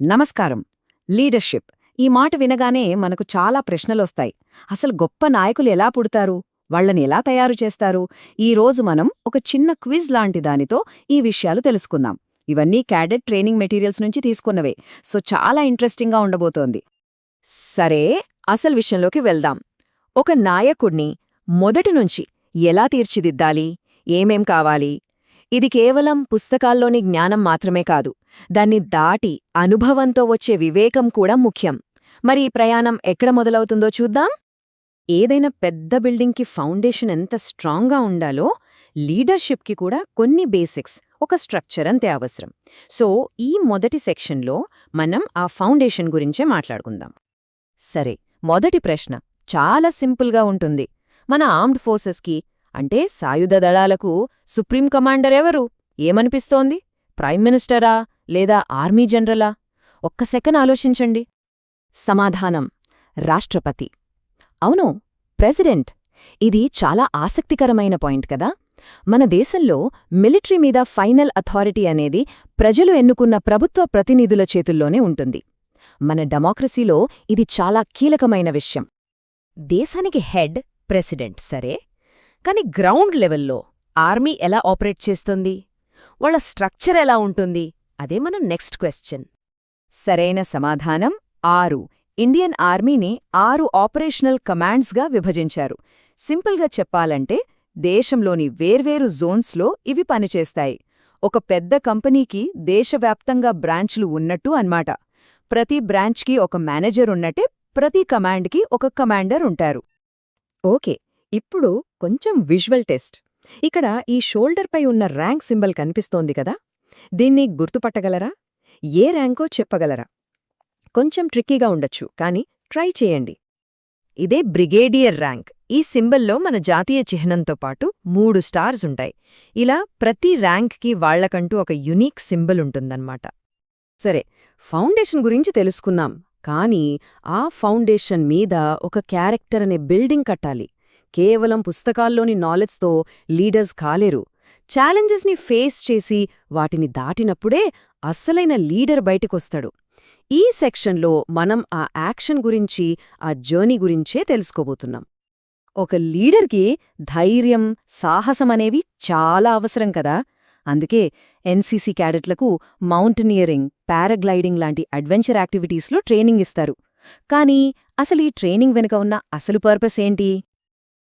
నమస్కారం. లీడర్షిప్ ఈ మాట వినగానే మనకు చాలా ప్రశ్నలొస్తాయి. అసలు గొప్ప నాయకులు ఎలా పుడతారు? వాళ్ళని ఎలా తయారు చేస్తారు? ఈరోజు మనం ఒక చిన్న క్విజ్ లాంటి దానితో ఈ విషయాలు తెలుసుకుందాం. ఇవన్నీ క్యాడెట్ ట్రైనింగ్ మెటీరియల్స్ నుంచి తీసుకున్నవే, సో చాలా ఇంట్రెస్టింగ్గా ఉండబోతోంది. సరే, అసలు విషయంలోకి వెళ్దాం. ఒక నాయకుణ్ణి మొదటి నుంచి ఎలా తీర్చిదిద్దాలి? ఏమేం కావాలి? ఇది కేవలం పుస్తకాల్లోని జ్ఞానం మాత్రమే కాదు, దాన్ని దాటి అనుభవంతో వచ్చే వివేకం కూడా ముఖ్యం. మరి ఈ ప్రయాణం ఎక్కడ మొదలవుతుందో చూద్దాం. ఏదైనా పెద్ద బిల్డింగ్కి ఫౌండేషన్ ఎంత స్ట్రాంగ్గా ఉండాలో, లీడర్షిప్కి కూడా కొన్ని బేసిక్స్, ఒక స్ట్రక్చర్ అంతే అవసరం. సో ఈ మొదటి సెక్షన్లో మనం ఆ ఫౌండేషన్ గురించే మాట్లాడుకుందాం. సరే, మొదటి ప్రశ్న చాలా సింపుల్గా ఉంటుంది. మన ఆర్మ్డ్ ఫోర్సెస్కి, అంటే సాయుధ దళాలకు సుప్రీం కమాండర్ ఎవరు? ఏమనిపిస్తోంది? ప్రైమ్ మినిస్టరా లేదా ఆర్మీ జనరలా? ఒక్క సెకన్ ఆలోచించండి. సమాధానం: రాష్ట్రపతి. అవును, ప్రెసిడెంట్. ఇది చాలా ఆసక్తికరమైన పాయింట్ కదా. మన దేశంలో మిలిటరీ మీద ఫైనల్ అథారిటీ అనేది ప్రజలు ఎన్నుకున్న ప్రభుత్వ ప్రతినిధుల చేతుల్లోనే ఉంటుంది. మన డెమోక్రసీలో ఇది చాలా కీలకమైన విషయం. దేశానికి హెడ్ ప్రెసిడెంట్, సరే. కాని గ్రౌండ్ లెవెల్లో ఆర్మీ ఎలా ఆపరేట్ చేస్తుంది? వాళ్ళ స్ట్రక్చర్ ఎలా ఉంటుంది? అదే మన నెక్స్ట్ క్వశ్చన్. సరైన సమాధానం 6. ఇండియన్ ఆర్మీని 6 ఆపరేషనల్ కమాండ్స్గా విభజించారు. సింపుల్గా చెప్పాలంటే దేశంలోని వేర్వేరు జోన్స్లో ఇవి పనిచేస్తాయి. ఒక పెద్ద కంపెనీకి దేశవ్యాప్తంగా బ్రాంచ్లు ఉన్నట్టు అన్మాట. ప్రతి బ్రాంచ్కి ఒక మేనేజర్ ఉన్నట్టే ప్రతి కమాండ్కి ఒక కమాండర్ ఉంటారు. ఓకే, ఇప్పుడు కొంచెం విజువల్ టెస్ట్. ఇక్కడ ఈ షోల్డర్పై ఉన్న ర్యాంక్ సింబల్ కనిపిస్తోంది కదా, దీన్ని గుర్తుపట్టగలరా? ఏ ర్యాంకో చెప్పగలరా? కొంచెం ట్రిక్కీగా ఉండొచ్చు, కానీ ట్రై చేయండి. ఇదే బ్రిగేడియర్ ర్యాంక్. ఈ సింబల్లో మన జాతీయ చిహ్నంతో పాటు 3 స్టార్స్ ఉంటాయి. ఇలా ప్రతి ర్యాంక్కి వాళ్లకంటూ ఒక యునీక్ సింబల్ ఉంటుందన్నమాట. సరే, ఫౌండేషన్ గురించి తెలుసుకున్నాం, కానీ ఆ ఫౌండేషన్ మీద ఒక క్యారెక్టర్ అనే బిల్డింగ్ కట్టాలి. కేవలం పుస్తకాల్లోని నాలెడ్జ్తో లీడర్స్ కాలేరు. ఛాలెంజెస్ని ఫేస్ చేసి వాటిని దాటినప్పుడే అస్సలైన లీడర్ బయటికొస్తాడు. ఈ సెక్షన్లో మనం ఆ యాక్షన్ గురించి, ఆ జర్నీ గురించే తెలుసుకోబోతున్నాం. ఒక లీడర్కి ధైర్యం, సాహసమనేవి చాలా అవసరం కదా. అందుకే ఎన్సీసీ క్యాడెట్లకు మౌంటనియరింగ్, పారాగ్లైడింగ్ లాంటి అడ్వెంచర్ యాక్టివిటీస్లో ట్రైనింగ్ ఇస్తారు. కానీ అసలు ఈ ట్రైనింగ్ వెనుక ఉన్న అసలు పర్పస్ ఏంటి?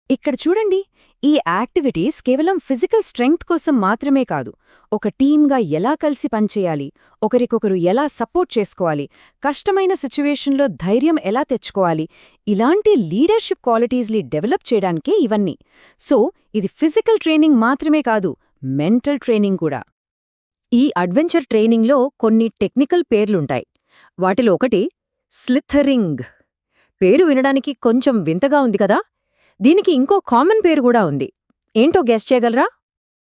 ఇక్కడ చూడండి, ఈ యాక్టివిటీస్ కేవలం ఫిజికల్ స్ట్రెంగ్త్ కోసం మాత్రమే కాదు. ఒక టీమ్గా ఎలా కలిసి పనిచేయాలి, ఒకరికొకరు ఎలా సపోర్ట్ చేసుకోవాలి, కష్టమైన సిచ్యువేషన్లో ధైర్యం ఎలా తెచ్చుకోవాలి, ఇలాంటి లీడర్షిప్ క్వాలిటీస్ని డెవలప్ చేయడానికే ఇవన్నీ. సో ఇది ఫిజికల్ ట్రైనింగ్ మాత్రమే కాదు, మెంటల్ ట్రైనింగ్ కూడా. ఈ అడ్వెంచర్ ట్రైనింగ్లో కొన్ని టెక్నికల్ పేర్లుంటాయి. వాటిలో ఒకటి స్లిథరింగ్. పేరు వినడానికి కొంచెం వింతగా ఉంది కదా. దీనికి ఇంకో కామన్ పేరు కూడా ఉంది. ఏంటో గెస్ చేయగలరా?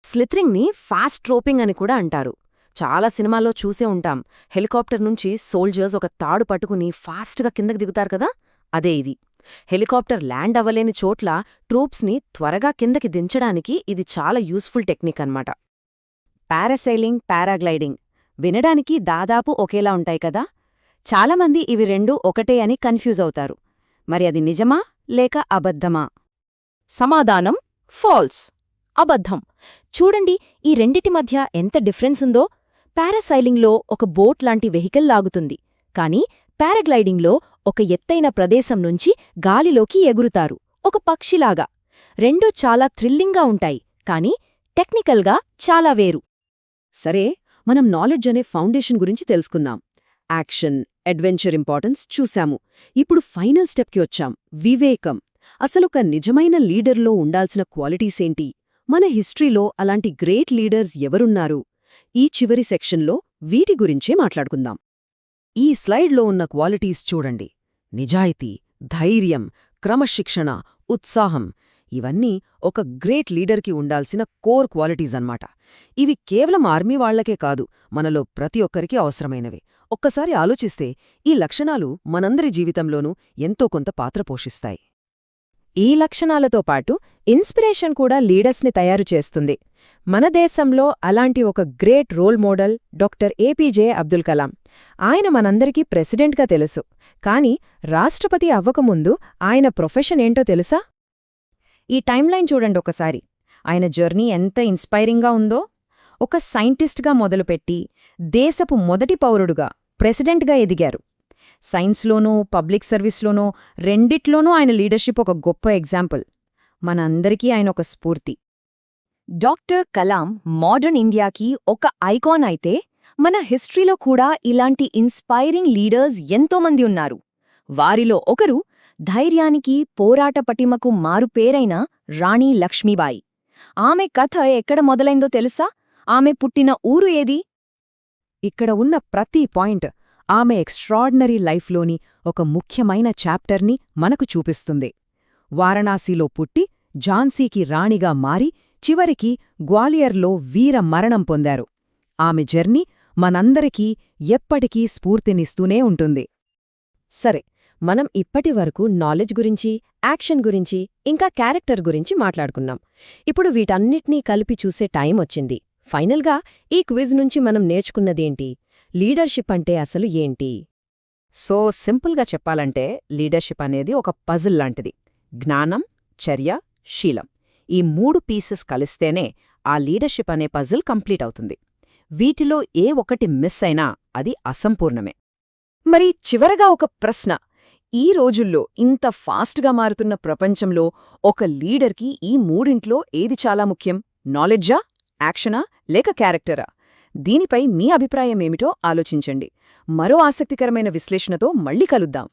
స్లిథరింగ్ని ఫాస్ట్ రోపింగ్ అని కూడా అంటారు. చాలా సినిమాల్లో చూసే ఉంటాం. హెలికాప్టర్ నుంచి సోల్జర్స్ ఒక తాడు పట్టుకుని ఫాస్ట్గా కిందకి దిగుతారు కదా, అదే ఇది. హెలికాప్టర్ ల్యాండ్ అవ్వలేని చోట్ల ట్రూప్స్ని త్వరగా కిందకి దించడానికి ఇది చాలా యూస్ఫుల్ టెక్నిక్ అన్నమాట. పారాసైలింగ్, పారాగ్లైడింగ్ వినడానికి దాదాపు ఒకేలా ఉంటాయి కదా. చాలామంది ఇవి రెండూ ఒకటే అని కన్ఫ్యూజ్ అవుతారు. మరి అది నిజమా లేక అబద్ధమా? సమాధానం ఫాల్స్, అబద్ధం. చూడండి, ఈ రెండిటి మధ్య ఎంత డిఫరెన్స్ ఉందో. పారాసైలింగ్లో ఒక బోట్ లాంటి వెహికల్ లాగుతుంది, కానీ పారాగ్లైడింగ్లో ఒక ఎత్తైన ప్రదేశం నుంచి గాలిలోకి ఎగురుతారు, ఒక పక్షిలాగా. రెండూ చాలా థ్రిల్లింగ్గా ఉంటాయి, కానీ టెక్నికల్గా చాలా వేరు. సరే, మనం నాలెడ్జ్ అనే ఫౌండేషన్ గురించి తెలుసుకున్నాం. యాక్షన్, అడ్వెంచర్ ఇంపార్టెన్స్ చూశాము. ఇప్పుడు ఫైనల్ స్టెప్కి వచ్చాం, వివేకం. అసలొక నిజమైన లీడర్లో ఉండాల్సిన క్వాలిటీసేంటి? మన హిస్టరీలో అలాంటి గ్రేట్ లీడర్స్ ఎవరున్నారు? ఈ చివరి సెక్షన్లో వీటి గురించే మాట్లాడుకుందాం. ఈ స్లైడ్లో ఉన్న క్వాలిటీస్ చూడండి. నిజాయితీ, ధైర్యం, క్రమశిక్షణ, ఉత్సాహం, ఇవన్నీ ఒక గ్రేట్ లీడర్కి ఉండాల్సిన కోర్ క్వాలిటీస్ అన్నమాట. ఇవి కేవలం ఆర్మీ వాళ్లకే కాదు, మనలో ప్రతి ఒక్కరికి అవసరమైనవే. ఒక్కసారి ఆలోచిస్తే ఈ లక్షణాలు మనందరి జీవితంలోనూ ఎంతో కొంత పాత్ర పోషిస్తాయి. ఈ లక్షణాలతో పాటు ఇన్స్పిరేషన్ కూడా లీడర్స్ని తయారు చేస్తుంది. మన దేశంలో అలాంటి ఒక great role model doctor APJ Abdul Kalam. ఆయన మనందరికీ ప్రెసిడెంట్గా తెలుసు, కానీ రాష్ట్రపతి అవ్వకముందు ఆయన ప్రొఫెషన్ ఏంటో తెలుసా? ఈ టైమ్లైన్ చూడండి ఒకసారి. ఆయన జర్నీ ఎంత ఇన్స్పైరింగ్గా ఉందో. ఒక సైంటిస్ట్గా మొదలుపెట్టి దేశపు మొదటి పౌరుడుగా ప్రెసిడెంట్గా ఎదిగారు. సైన్స్లోనూ పబ్లిక్ సర్వీస్లోనూ రెండిట్లోనూ ఆయన లీడర్షిప్ ఒక గొప్ప ఎగ్జాంపుల్. మనందరికీ ఆయన ఒక స్ఫూర్తి. డాక్టర్ కలాం మోడర్న్ ఇండియాకి ఒక ఐకాన్ అయితే, మన హిస్టరీలో కూడా ఇలాంటి ఇన్స్పైరింగ్ లీడర్స్ ఎంతోమంది ఉన్నారు. వారిలో ఒకరు ధైర్యానికి, పోరాట పటిమకు మారుపేరైన రాణి లక్ష్మీబాయి. ఆమె కథ ఎక్కడ మొదలైందో తెలుసా? ఆమె పుట్టిన ఊరు ఏది? ఇక్కడ ఉన్న ప్రతి పాయింట్ ఆమె ఎక్స్ట్రార్డినరీ లైఫ్లోని ఒక ముఖ్యమైన చాప్టర్ని మనకు చూపిస్తుంది. వారణాసిలో పుట్టి ఝాన్సీకి రాణిగా మారి చివరికి గ్వాలియర్లో వీర మరణం పొందారు. ఆమె జర్నీ మనందరికీ ఎప్పటికీ స్ఫూర్తినిస్తూనే ఉంటుంది. సరే, మనం ఇప్పటివరకు నాలెడ్జ్ గురించి, యాక్షన్ గురించి, ఇంకా క్యారెక్టర్ గురించి మాట్లాడుకున్నాం. ఇప్పుడు వీటన్నిటినీ కలిపి చూసే టైం వచ్చింది. ఫైనల్గా ఈ క్విజ్ నుంచి మనం నేర్చుకున్నదేంటి? లీడర్షిప్ అంటే అసలు ఏంటి? సో సింపుల్గా చెప్పాలంటే లీడర్షిప్ అనేది ఒక పజిల్ లాంటిది. జ్ఞానం, చర్య, శీలం, ఈ 3 పీసెస్ కలిస్తేనే ఆ లీడర్షిప్ అనే పజిల్ కంప్లీట్ అవుతుంది. వీటిలో ఏ ఒకటి మిస్ అయినా అది అసంపూర్ణమే. మరి చివరగా ఒక ప్రశ్న. ఈ రోజుల్లో ఇంత ఫాస్ట్గా మారుతున్న ప్రపంచంలో ఒక లీడర్కి ఈ మూడింట్లో ఏది చాలా ముఖ్యం? నాలెడ్జా, యాక్షనా, లేక క్యారెక్టరా? దీనిపై మీ అభిప్రాయమేమిటో ఆలోచించండి. మరో ఆసక్తికరమైన విశ్లేషణతో మళ్ళీ కలుద్దాం.